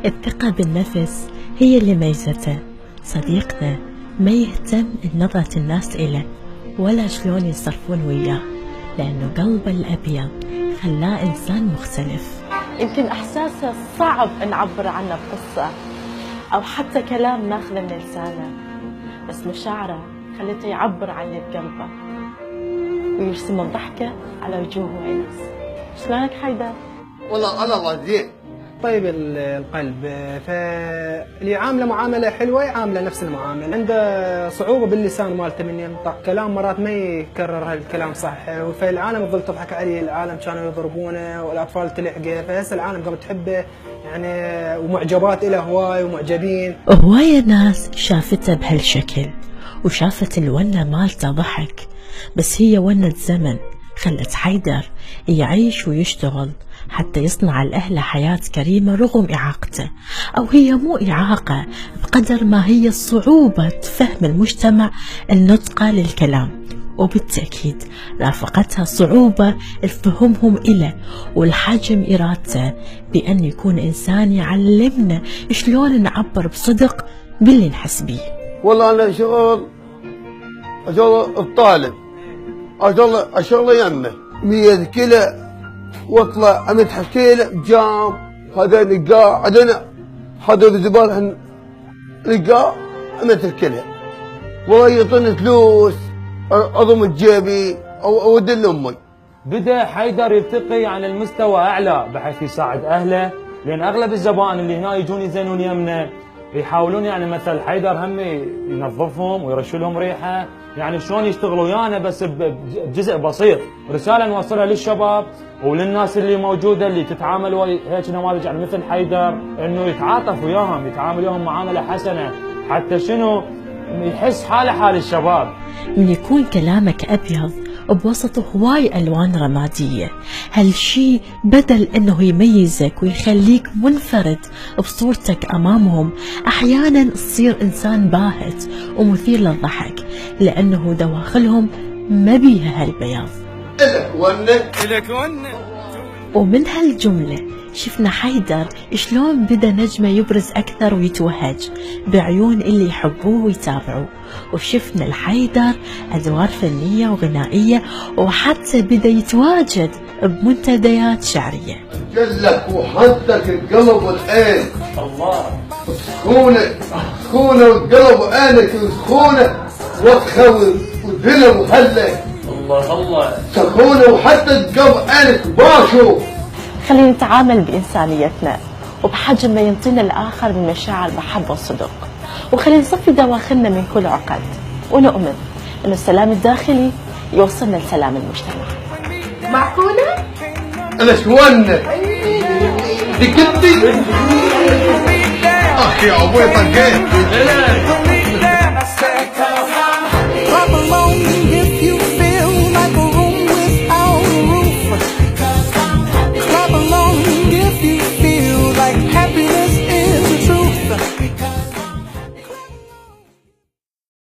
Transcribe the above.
الثقة بالنفس هي اللي ميزته. صديقنا ما يهتم نظرة الناس إله ولا شلون يصرفون وياه، لأنه قلبه الأبيض خلاه إنسان مختلف. يمكن إحساسه صعب نعبر عنه بقصة أو حتى كلام ناخذه من لسانه، بس مشاعره خلته يعبر عن اللي بقلبه ويرسم الضحكة على وجوه الناس. شلونك حيدر؟ والله أنا زين. طيب القلب، فاللي عامله معامله حلوه يعامله نفس المعامله. عنده صعوبه باللسان مالته من ينطق كلام، مرات ما يكرر هالكلام صح، فالعالم تظل تضحك عليه. العالم كانوا يضربونه والاطفال تلحقه، فهسه العالم قامت تحبه يعني، ومعجبات له هواي ومعجبين. هواية ناس شافته بهالشكل وشافت الونة مالته ضحك، بس هي ونة زمن خلت حيدر يعيش ويشتغل حتى يصنع لأهله حياة كريمة رغم إعاقته، أو هي مو إعاقة بقدر ما هي صعوبة فهم المجتمع النطقة للكلام، وبالتأكيد رافقتها صعوبة الفهمهم إله والحجم إرادته بأن يكون إنسان يعلمنا شلون نعبر بصدق باللي نحس بيه. والله أنا شغل الطالب، أشغل يمه 100 كيلو واطلع امدح كيلو جام، هذا نقاع عندنا، هذا الزباله نقاع امدح كلها. والله يعطوني فلوس اضم جيبي او اودي لامي. بدا حيدر يرتقي عن المستوى اعلى بحيث يساعد اهله، لان اغلب الزبائن اللي هنا يجون يزينون يمنا يحاولون يعني مثل حيدر هم ينظفهم ويرش لهم ريحه، يعني شلون يشتغلوا ويانا بس بجزء بسيط. رساله نوصلها للشباب وللناس اللي موجوده اللي تتعامل هيك نماذج يعني مثل حيدر، انه يتعاطف وياهم، يتعامل وياهم معامله حسنه، حتى شنو يحس حاله حال الشباب. من يكون كلامك أبيض بوسطه هواي ألوان رمادية، هالشي بدل أنه يميزك ويخليك منفرد بصورتك أمامهم، أحيانا تصير إنسان باهت ومثير للضحك لأنه دواخلهم ما بيها هالبياض. إلك ونة. ومن هالجملة شفنا حيدر شلون بدا نجمه يبرز أكثر ويتوهج بعيون اللي يحبوه ويتابعوه، وشفنا الحيدر أدوار فنية وغنائية، وحتى بدا يتواجد بمنتديات شعرية. جلك وحدك القلب والعين. الله. سخونة والقلب وعينك سخونة وتخوي وذله وهله. الله. سخونة وحتى القلب عينك باشو. خلينا نتعامل بإنسانيتنا وبحجم ما ينطينا الآخر من مشاعر محبة وصدق، وخلينا نصفي دواخلنا من كل عقد، ونؤمن أن السلام الداخلي يوصلنا لسلام المجتمع. معقولة؟ أنا شوانة دي كنتي أخي أبوي طقيت.